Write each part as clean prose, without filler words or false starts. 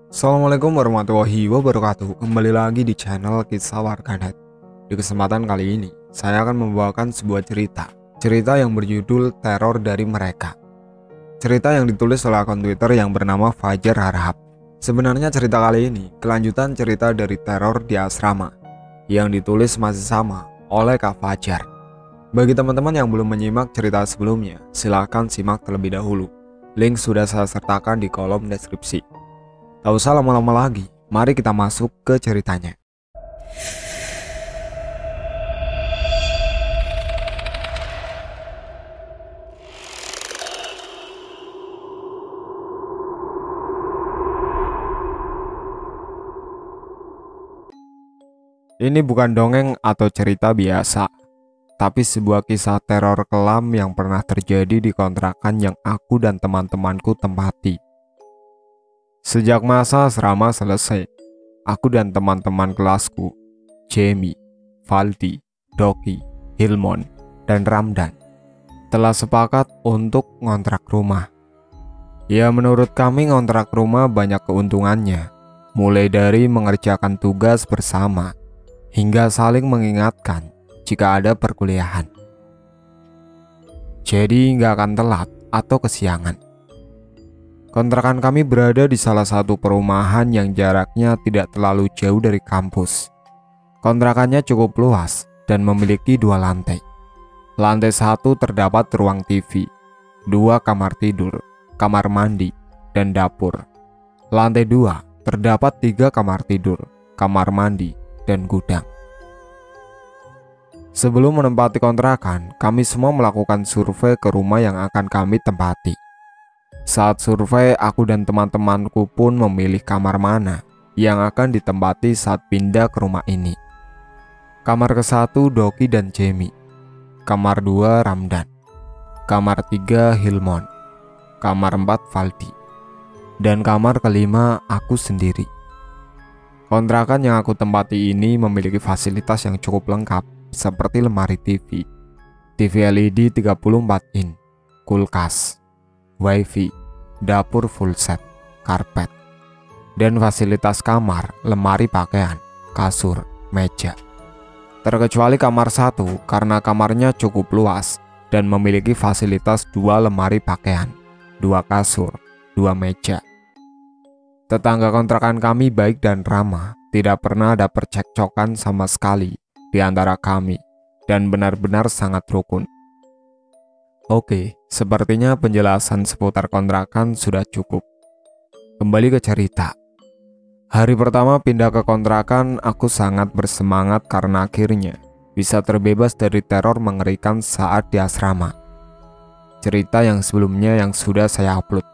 Assalamualaikum warahmatullahi wabarakatuh. Kembali lagi di channel Kisah Warganet. Di kesempatan kali ini, saya akan membawakan sebuah cerita yang berjudul Teror dari Mereka. Cerita yang ditulis oleh akun Twitter yang bernama Fajar Harahap. Sebenarnya cerita kali ini kelanjutan cerita dari teror di asrama yang ditulis masih sama oleh Kak Fajar. Bagi teman-teman yang belum menyimak cerita sebelumnya, silahkan simak terlebih dahulu. Link sudah saya sertakan di kolom deskripsi. Tak usah lama-lama lagi, mari kita masuk ke ceritanya. Ini bukan dongeng atau cerita biasa, tapi sebuah kisah teror kelam yang pernah terjadi di kontrakan yang aku dan teman-temanku tempati. Sejak masa asrama selesai, aku dan teman-teman kelasku, Jamie, Valdi, Doki, Hilmon, dan Ramdan, telah sepakat untuk ngontrak rumah. Ya, menurut kami ngontrak rumah banyak keuntungannya, mulai dari mengerjakan tugas bersama, hingga saling mengingatkan jika ada perkuliahan. Jadi nggak akan telat atau kesiangan. Kontrakan kami berada di salah satu perumahan yang jaraknya tidak terlalu jauh dari kampus. Kontrakannya cukup luas dan memiliki 2 lantai. Lantai 1 terdapat ruang TV, 2 kamar tidur, kamar mandi, dan dapur. Lantai 2 terdapat 3 kamar tidur, kamar mandi, dan gudang. Sebelum menempati kontrakan, kami semua melakukan survei ke rumah yang akan kami tempati. Saat survei, aku dan teman-temanku pun memilih kamar mana yang akan ditempati saat pindah ke rumah ini. Kamar ke-1 Doki dan Jamie, kamar 2 Ramdan, kamar 3 Hilmon, kamar 4 Valdi, dan kamar ke-5 aku sendiri. Kontrakan yang aku tempati ini memiliki fasilitas yang cukup lengkap seperti lemari TV, TV LED 34 in, kulkas, wifi, dapur full set, karpet, dan fasilitas kamar, lemari pakaian, kasur, meja. Terkecuali kamar 1 karena kamarnya cukup luas dan memiliki fasilitas 2 lemari pakaian, 2 kasur, 2 meja. Tetangga kontrakan kami baik dan ramah, tidak pernah ada percekcokan sama sekali di antara kami, dan benar-benar sangat rukun. Oke, sepertinya penjelasan seputar kontrakan sudah cukup. Kembali ke cerita. Hari pertama pindah ke kontrakan, aku sangat bersemangat karena akhirnya bisa terbebas dari teror mengerikan saat di asrama. Cerita yang sebelumnya yang sudah saya upload.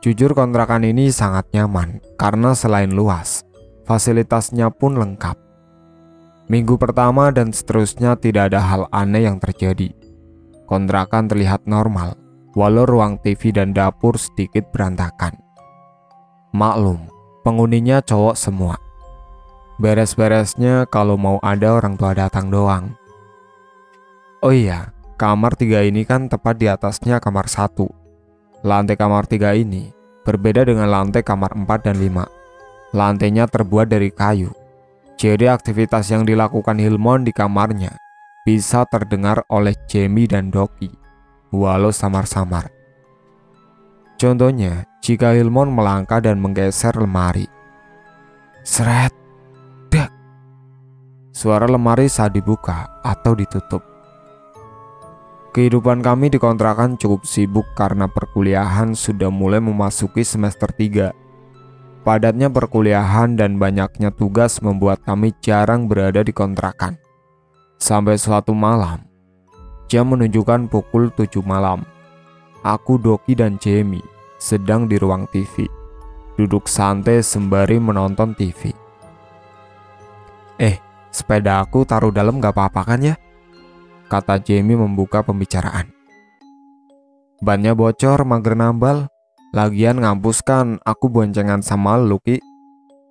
Jujur kontrakan ini sangat nyaman karena selain luas, fasilitasnya pun lengkap. Minggu pertama dan seterusnya tidak ada hal aneh yang terjadi. Kontrakan terlihat normal, walau ruang TV dan dapur sedikit berantakan. Maklum, penghuninya cowok semua. Beres-beresnya kalau mau ada orang tua datang doang. Oh iya, kamar 3 ini kan tepat di atasnya kamar 1. Lantai kamar 3 ini berbeda dengan lantai kamar 4 dan 5. Lantainya terbuat dari kayu. Jadi aktivitas yang dilakukan Hilmon di kamarnya bisa terdengar oleh Jamie dan Doki, walau samar-samar. Contohnya, jika Hilmon melangkah dan menggeser lemari. Seret, dak. Suara lemari saat dibuka atau ditutup. Kehidupan kami di kontrakan cukup sibuk karena perkuliahan sudah mulai memasuki semester 3. Padatnya perkuliahan dan banyaknya tugas membuat kami jarang berada di kontrakan. Sampai suatu malam, jam menunjukkan pukul 7 malam. Aku, Doki, dan Jamie sedang di ruang TV, duduk santai sembari menonton TV. Sepeda aku taruh dalam gak apa-apa kan ya? Kata Jamie membuka pembicaraan. Bannya bocor, mager nambal. Lagian ngampus kan aku boncengan sama Lucky.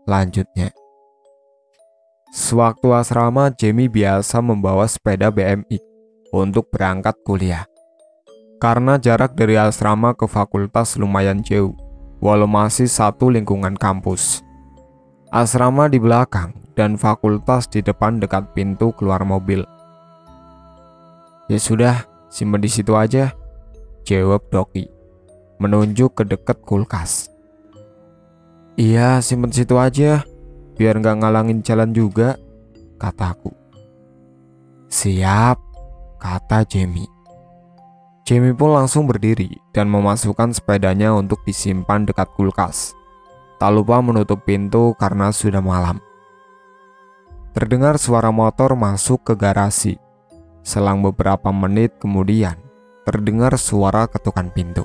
Lanjutnya. Sewaktu asrama, Jamie biasa membawa sepeda BMX untuk berangkat kuliah. Karena jarak dari asrama ke fakultas lumayan jauh, walau masih satu lingkungan kampus. Asrama di belakang dan fakultas di depan dekat pintu keluar mobil. Ya sudah, simpen di situ aja, jawab Doki, menunjuk ke dekat kulkas. Iya, simpen situ aja, biar nggak ngalangin jalan juga, kataku. Siap, kata Jamie. Jamie pun langsung berdiri dan memasukkan sepedanya untuk disimpan dekat kulkas. Tak lupa menutup pintu karena sudah malam. Terdengar suara motor masuk ke garasi. Selang beberapa menit kemudian, terdengar suara ketukan pintu.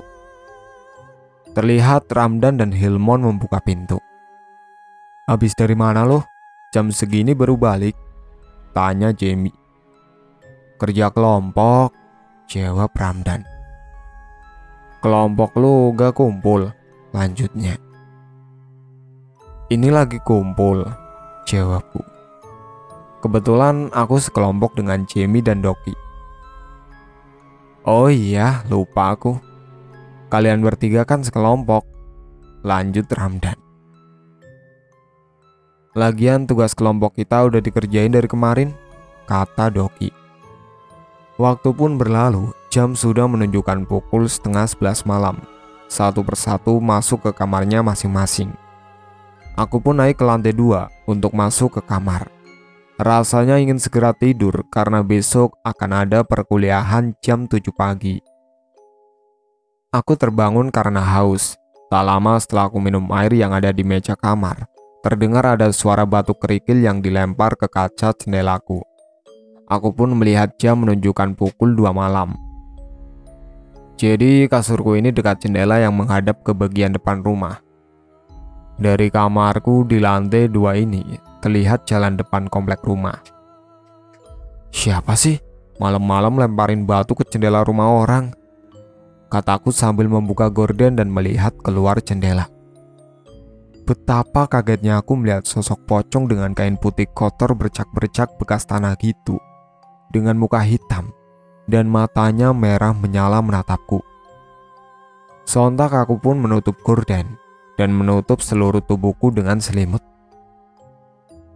Terlihat Ramdan dan Hilmon membuka pintu. Habis dari mana loh? Jam segini baru balik, tanya Jamie. Kerja kelompok, jawab Ramdan. Kelompok lu gak kumpul, lanjutnya. Ini lagi kumpul, jawabku. Kebetulan aku sekelompok dengan Jamie dan Doki. Oh iya, lupa aku. Kalian bertiga kan sekelompok, lanjut Ramdan. Lagian tugas kelompok kita udah dikerjain dari kemarin, kata Doki. Waktu pun berlalu, jam sudah menunjukkan pukul 10:30 malam. Satu persatu masuk ke kamarnya masing-masing. Aku pun naik ke lantai 2 untuk masuk ke kamar. Rasanya ingin segera tidur karena besok akan ada perkuliahan jam 7 pagi. Aku terbangun karena haus. Tak lama setelah aku minum air yang ada di meja kamar, terdengar ada suara batu kerikil yang dilempar ke kaca jendelaku. Aku pun melihat jam menunjukkan pukul 2 malam. Jadi kasurku ini dekat jendela yang menghadap ke bagian depan rumah. Dari kamarku di lantai 2 ini, terlihat jalan depan komplek rumah. Siapa sih malam-malam lemparin batu ke jendela rumah orang? Kataku sambil membuka gorden dan melihat keluar jendela. Betapa kagetnya aku melihat sosok pocong dengan kain putih kotor bercak-bercak bekas tanah gitu, dengan muka hitam dan matanya merah menyala menatapku. Sontak aku pun menutup gorden dan menutup seluruh tubuhku dengan selimut.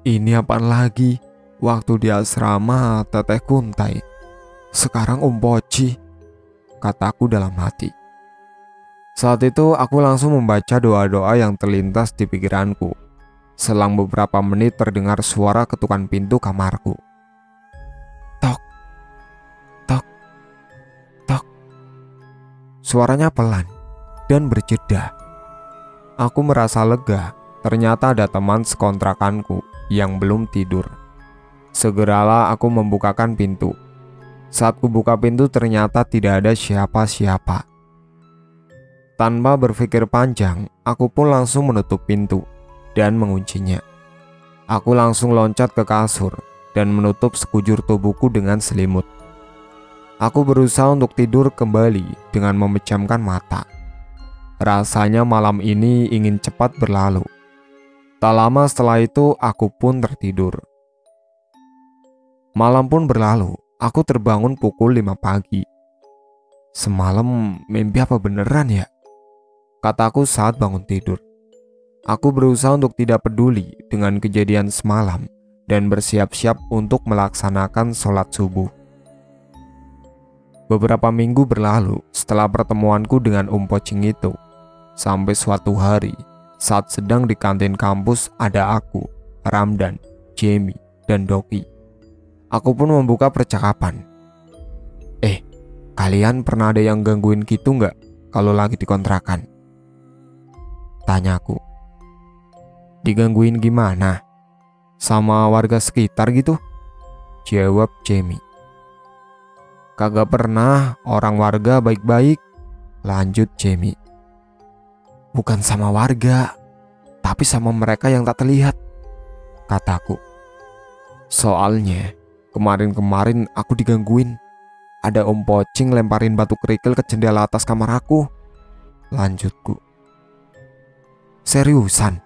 Ini apaan lagi? Waktu di asrama Teteh Kuntai, sekarang Poci, kataku dalam hati. Saat itu aku langsung membaca doa-doa yang terlintas di pikiranku. Selang beberapa menit terdengar suara ketukan pintu kamarku. Tok, tok, tok. Suaranya pelan dan berjeda. Aku merasa lega, ternyata ada teman sekontrakanku yang belum tidur. Segeralah aku membukakan pintu. Saat kubuka pintu ternyata tidak ada siapa-siapa. Tanpa berpikir panjang, aku pun langsung menutup pintu dan menguncinya. Aku langsung loncat ke kasur dan menutup sekujur tubuhku dengan selimut. Aku berusaha untuk tidur kembali dengan memejamkan mata. Rasanya malam ini ingin cepat berlalu. Tak lama setelah itu aku pun tertidur. Malam pun berlalu, aku terbangun pukul 5 pagi. Semalam mimpi apa beneran ya? Kataku saat bangun tidur. Aku berusaha untuk tidak peduli dengan kejadian semalam dan bersiap-siap untuk melaksanakan sholat subuh. Beberapa minggu berlalu setelah pertemuanku dengan Pocing itu. Sampai suatu hari, saat sedang di kantin kampus ada aku, Ramdan, Jamie, dan Doki. Aku pun membuka percakapan. Kalian pernah ada yang gangguin gitu nggak kalau lagi di kontrakan? Tanyaku. Digangguin gimana? Sama warga sekitar gitu? Jawab Jamie. Kagak pernah, orang warga baik-baik, lanjut Jamie. Bukan sama warga, tapi sama mereka yang tak terlihat, kataku. Soalnya, kemarin-kemarin aku digangguin. Ada Pocing lemparin batu kerikil ke jendela atas kamar aku, lanjutku. Seriusan?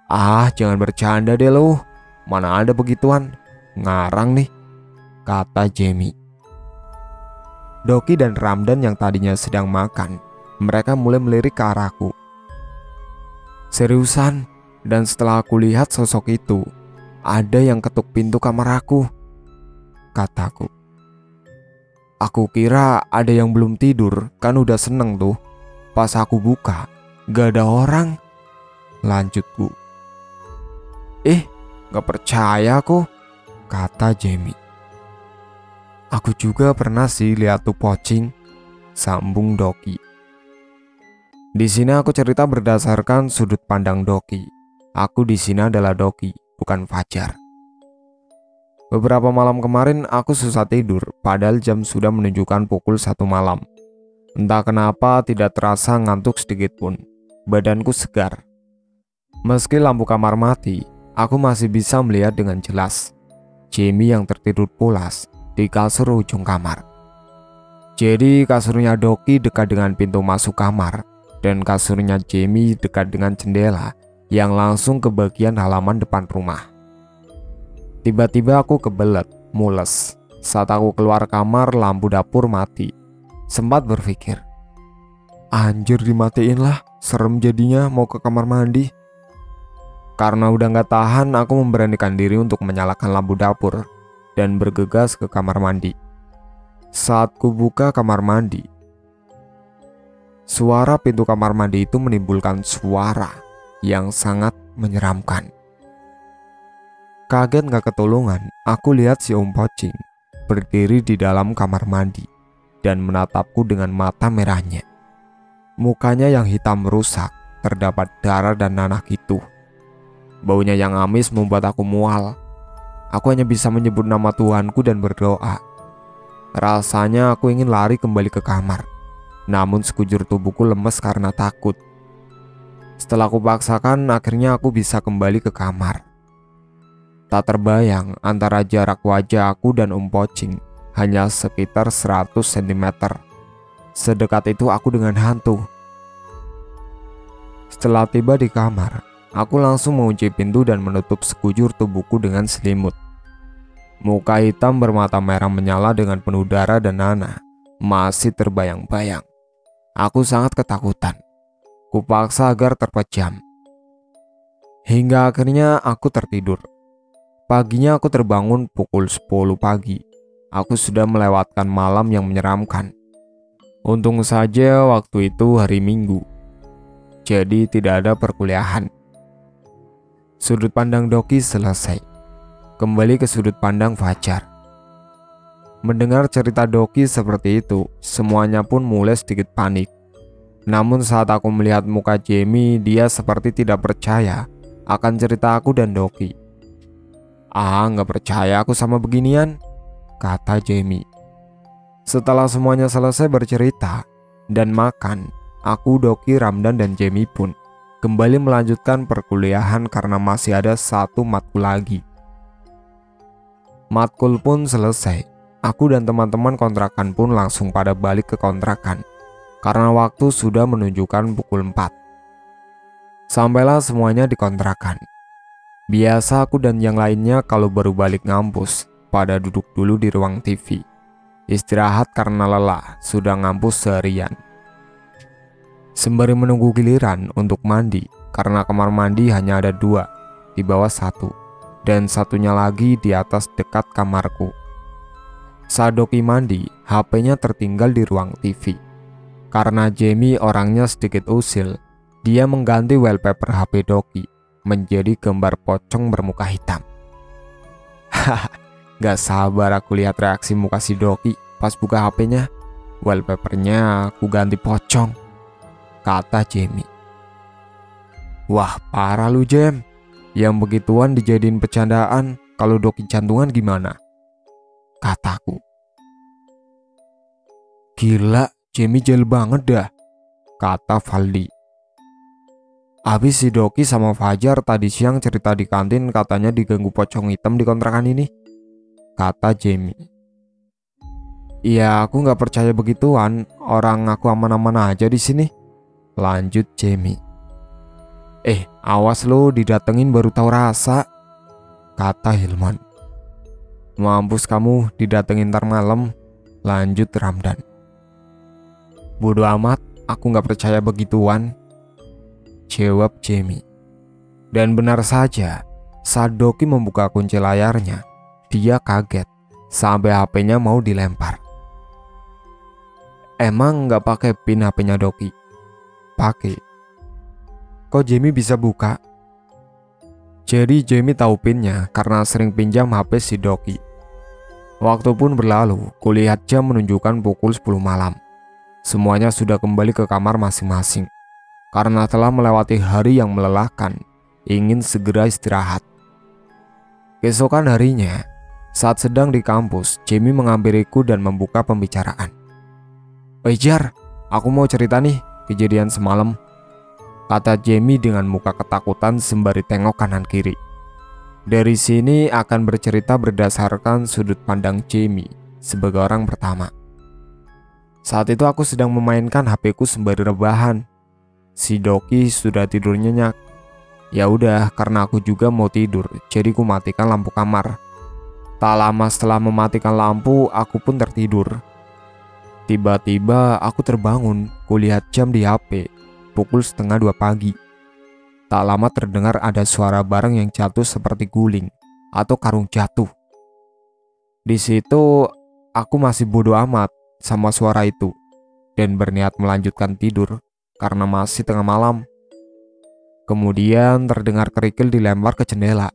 Ah, jangan bercanda deh lo. Mana ada begituan, ngarang nih, kata Jamie. Doki dan Ramdan yang tadinya sedang makan, mereka mulai melirik ke arahku. Seriusan, dan setelah aku lihat sosok itu, ada yang ketuk pintu kamar aku, kataku. Aku kira ada yang belum tidur, kan udah seneng tuh. Pas aku buka, gak ada orang, lanjutku. Gak percaya aku, kata Jamie. Aku juga pernah sih lihat tuh pocing, sambung Doki. Di sini aku cerita berdasarkan sudut pandang Doki. Aku di sini adalah Doki, bukan Fajar. Beberapa malam kemarin aku susah tidur, padahal jam sudah menunjukkan pukul 1 malam. Entah kenapa tidak terasa ngantuk sedikit pun. Badanku segar. Meski lampu kamar mati, aku masih bisa melihat dengan jelas Jamie yang tertidur pulas di kasur ujung kamar. Jadi kasurnya Doki dekat dengan pintu masuk kamar, dan kasurnya Jamie dekat dengan jendela yang langsung ke bagian halaman depan rumah. Tiba-tiba aku kebelet, mules. Saat aku keluar kamar, lampu dapur mati. Sempat berpikir, anjir dimatiin lah, serem jadinya mau ke kamar mandi. Karena udah gak tahan, aku memberanikan diri untuk menyalakan lampu dapur dan bergegas ke kamar mandi. Saat ku buka kamar mandi, suara pintu kamar mandi itu menimbulkan suara yang sangat menyeramkan. Kaget gak ketulungan, aku lihat si Om Pocing berdiri di dalam kamar mandi dan menatapku dengan mata merahnya. Mukanya yang hitam rusak, terdapat darah dan nanah gitu. Baunya yang amis membuat aku mual. Aku hanya bisa menyebut nama Tuhanku dan berdoa. Rasanya aku ingin lari kembali ke kamar, namun sekujur tubuhku lemes karena takut. Setelah aku paksakan, akhirnya aku bisa kembali ke kamar. Tak terbayang antara jarak wajah aku dan Om Pocing hanya sekitar 100 cm. Sedekat itu aku dengan hantu. Setelah tiba di kamar, aku langsung mengunci pintu dan menutup sekujur tubuhku dengan selimut. Muka hitam bermata merah menyala dengan penuh darah dan nanah masih terbayang-bayang. Aku sangat ketakutan. Kupaksa agar terpejam. Hingga akhirnya aku tertidur. Paginya aku terbangun pukul 10 pagi. Aku sudah melewatkan malam yang menyeramkan. Untung saja waktu itu hari Minggu, jadi tidak ada perkuliahan. Sudut pandang Doki selesai. Kembali ke sudut pandang Fajar. Mendengar cerita Doki seperti itu, semuanya pun mulai sedikit panik. Namun saat aku melihat muka Jamie, dia seperti tidak percaya akan cerita aku dan Doki. Nggak percaya aku sama beginian, kata Jamie. Setelah semuanya selesai bercerita dan makan, aku, Doki, Ramdan, dan Jamie pun kembali melanjutkan perkuliahan karena masih ada satu matkul lagi. Matkul pun selesai. Aku dan teman-teman kontrakan pun langsung pada balik ke kontrakan karena waktu sudah menunjukkan pukul 4. Sampailah semuanya di kontrakan. Biasa aku dan yang lainnya kalau baru balik ngampus pada duduk dulu di ruang TV, istirahat karena lelah sudah ngampus seharian. Sembari menunggu giliran untuk mandi, karena kamar mandi hanya ada 2, di bawah 1, dan satunya lagi di atas dekat kamarku. Saat Doki mandi, HP-nya tertinggal di ruang TV. Karena Jamie orangnya sedikit usil, dia mengganti wallpaper HP Doki menjadi gambar pocong bermuka hitam. Haha, gak sabar aku lihat reaksi muka si Doki pas buka HP-nya. Wallpapernya aku ganti pocong, kata Jamie. Wah, parah lu Jam. Yang begituan dijadiin bercandaan, kalau Doki jantungan gimana? Kataku. Gila, Jamie jahil banget dah, kata Valdi. Habis si Doki sama Fajar tadi siang cerita di kantin katanya diganggu pocong hitam di kontrakan ini, kata Jamie. Iya, aku nggak percaya begituan, orang aku aman-aman aja di sini, lanjut Jamie. Awas lo, didatengin baru tahu rasa, kata Hilman. Mampus kamu, didatengin ntar malam, lanjut Ramdan. Bodoh amat, aku nggak percaya begituan, jawab Jamie. Dan benar saja, saat Doki membuka kunci layarnya, dia kaget sampai HP-nya mau dilempar. Emang nggak pakai PIN HP-nya Doki? Pakai. Kok Jamie bisa buka? Jadi Jamie tahu PIN-nya karena sering pinjam HP si Doki. Waktu pun berlalu, kulihat jam menunjukkan pukul 10 malam. Semuanya sudah kembali ke kamar masing-masing. Karena telah melewati hari yang melelahkan, ingin segera istirahat. Keesokan harinya, saat sedang di kampus, Jamie menghampiriku dan membuka pembicaraan. Jar, aku mau cerita nih kejadian semalam, kata Jamie dengan muka ketakutan sembari tengok kanan kiri. Dari sini akan bercerita berdasarkan sudut pandang Jamie sebagai orang pertama. Saat itu aku sedang memainkan HP-ku sembari rebahan. Si Doki sudah tidur nyenyak. Ya udah, karena aku juga mau tidur, jadi ku matikan lampu kamar. Tak lama setelah mematikan lampu, aku pun tertidur. Tiba-tiba aku terbangun, kulihat jam di HP, pukul 1:30 pagi. Tak lama terdengar ada suara barang yang jatuh seperti guling atau karung jatuh. Di situ aku masih bodoh amat sama suara itu dan berniat melanjutkan tidur karena masih tengah malam. Kemudian terdengar kerikil dilempar ke jendela.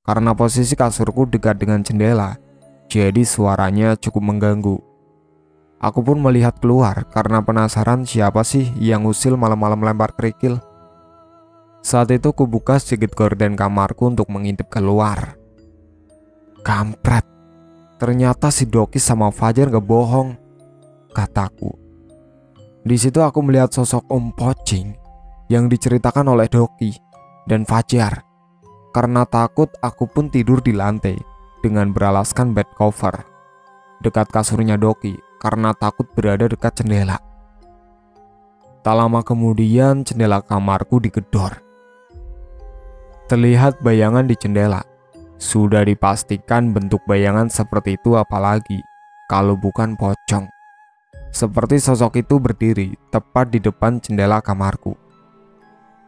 Karena posisi kasurku dekat dengan jendela, jadi suaranya cukup mengganggu. Aku pun melihat keluar karena penasaran siapa sih yang usil malam-malam lempar kerikil. Saat itu ku buka sedikit gorden kamarku untuk mengintip keluar. Kampret, ternyata si Doki sama Fajar gak bohong, kataku. Di situ aku melihat sosok Om Pocing yang diceritakan oleh Doki dan Fajar. Karena takut, aku pun tidur di lantai dengan beralaskan bed cover dekat kasurnya Doki karena takut berada dekat jendela. Tak lama kemudian jendela kamarku digedor. Terlihat bayangan di jendela. Sudah dipastikan bentuk bayangan seperti itu, apalagi kalau bukan pocong. Seperti sosok itu berdiri tepat di depan jendela kamarku.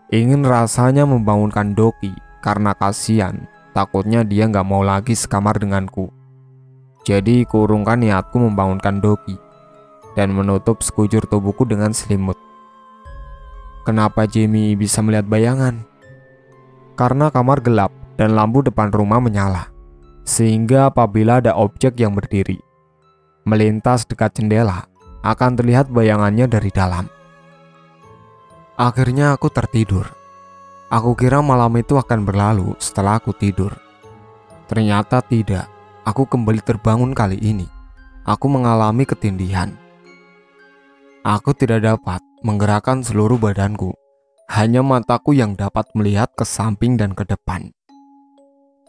Ingin rasanya membangunkan Doki karena kasihan, takutnya dia gak mau lagi sekamar denganku. Jadi kurungkan niatku membangunkan Doki dan menutup sekujur tubuhku dengan selimut. Kenapa Jamie bisa melihat bayangan? Karena kamar gelap dan lampu depan rumah menyala, sehingga apabila ada objek yang berdiri melintas dekat jendela, akan terlihat bayangannya dari dalam. Akhirnya aku tertidur. Aku kira malam itu akan berlalu setelah aku tidur. Ternyata tidak. Aku kembali terbangun kali ini. Aku mengalami ketindihan. Aku tidak dapat menggerakkan seluruh badanku. Hanya mataku yang dapat melihat ke samping dan ke depan.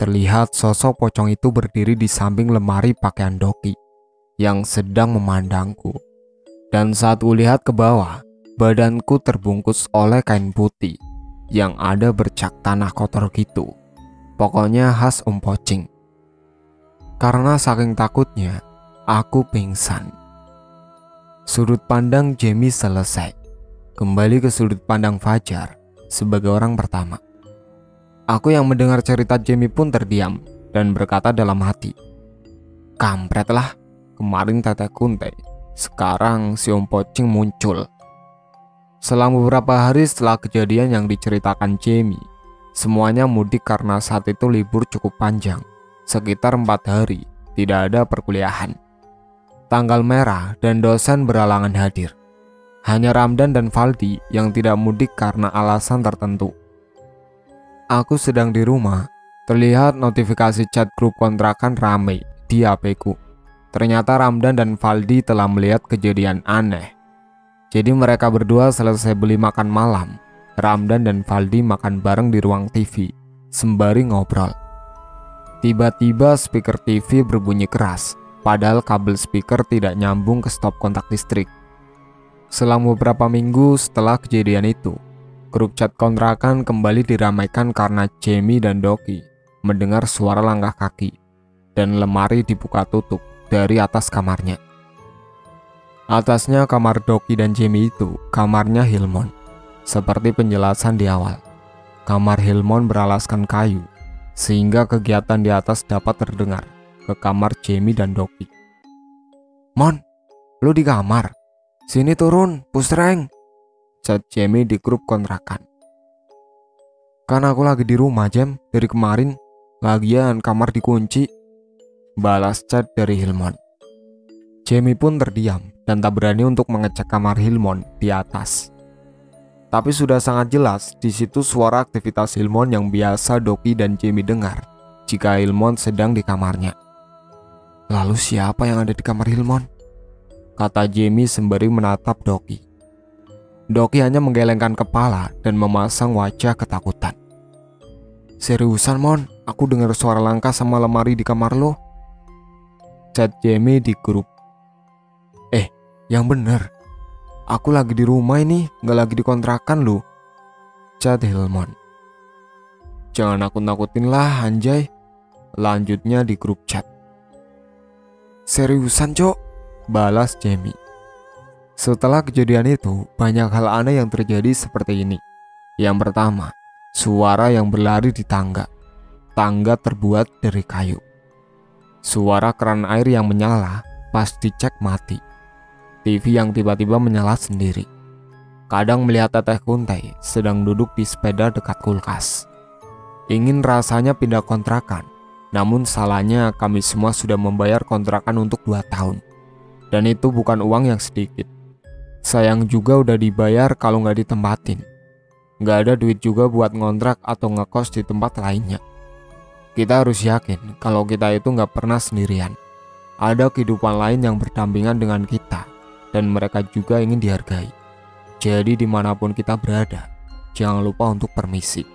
Terlihat sosok pocong itu berdiri di samping lemari pakaian Doki yang sedang memandangku. Dan saat kulihat ke bawah, badanku terbungkus oleh kain putih yang ada bercak tanah kotor gitu. Pokoknya khas Om Pocing. Karena saking takutnya, aku pingsan. Sudut pandang Jamie selesai. Kembali ke sudut pandang Fajar sebagai orang pertama. Aku yang mendengar cerita Jamie pun terdiam dan berkata dalam hati, kampret lah, kemarin Teteh Kunte, sekarang si Om Pocing muncul. Selang beberapa hari setelah kejadian yang diceritakan Jamie, semuanya mudik karena saat itu libur cukup panjang, sekitar 4 hari, tidak ada perkuliahan. Tanggal merah dan dosen berhalangan hadir. Hanya Ramdan dan Valdi yang tidak mudik karena alasan tertentu. Aku sedang di rumah, terlihat notifikasi chat grup kontrakan ramai di HP-ku. Ternyata Ramdan dan Valdi telah melihat kejadian aneh. Jadi mereka berdua selesai beli makan malam. Ramdan dan Valdi makan bareng di ruang TV, sembari ngobrol. Tiba-tiba speaker TV berbunyi keras, padahal kabel speaker tidak nyambung ke stop kontak listrik. Selang beberapa minggu setelah kejadian itu, grup chat kontrakan kembali diramaikan karena Jamie dan Doki mendengar suara langkah kaki dan lemari dibuka tutup dari atas kamarnya. Atasnya kamar Doki dan Jamie itu kamarnya Hilmon, seperti penjelasan di awal. Kamar Hilmon beralaskan kayu, sehingga kegiatan di atas dapat terdengar ke kamar Jamie dan Doki. "Mon, lu di kamar? Sini turun, pusreng," chat Jamie di grup kontrakan. "Kan aku lagi di rumah, Jam, dari kemarin. Lagian kamar dikunci," balas chat dari Hilmon. Jamie pun terdiam dan tak berani untuk mengecek kamar Hilmon di atas. Tapi sudah sangat jelas di situ suara aktivitas Hilmon yang biasa Doki dan Jamie dengar jika Hilmon sedang di kamarnya. "Lalu siapa yang ada di kamar Hilmon?" kata Jamie sembari menatap Doki. Doki hanya menggelengkan kepala dan memasang wajah ketakutan. "Seriusan, Mon? Aku dengar suara langkah sama lemari di kamar lo," chat Jamie di grup. Yang bener, aku lagi di rumah ini, gak lagi di kontrakan lo," chat Hilmon. "Jangan nakut-nakutin lah, anjay," lanjutnya di grup chat. "Seriusan, Cok?" balas Jamie. Setelah kejadian itu, banyak hal aneh yang terjadi seperti ini. Yang pertama, suara yang berlari di tangga. Tangga terbuat dari kayu. Suara keran air yang menyala pas dicek mati. TV yang tiba-tiba menyala sendiri. Kadang melihat Teteh Kuntai sedang duduk di sepeda dekat kulkas. Ingin rasanya pindah kontrakan, namun salahnya kami semua sudah membayar kontrakan untuk 2 tahun. Dan itu bukan uang yang sedikit. Sayang juga udah dibayar kalau nggak ditempatin. Nggak ada duit juga buat ngontrak atau ngekos di tempat lainnya. Kita harus yakin kalau kita itu nggak pernah sendirian. Ada kehidupan lain yang berdampingan dengan kita. Dan mereka juga ingin dihargai. Jadi dimanapun kita berada, jangan lupa untuk permisi.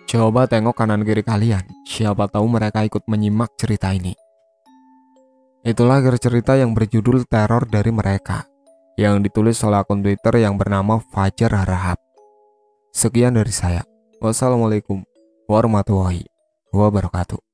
Coba tengok kanan kiri kalian, siapa tahu mereka ikut menyimak cerita ini. Itulah cerita yang berjudul Teror dari Mereka, yang ditulis oleh akun Twitter yang bernama Fajar Harahap. Sekian dari saya. Wassalamualaikum warahmatullahi wabarakatuh.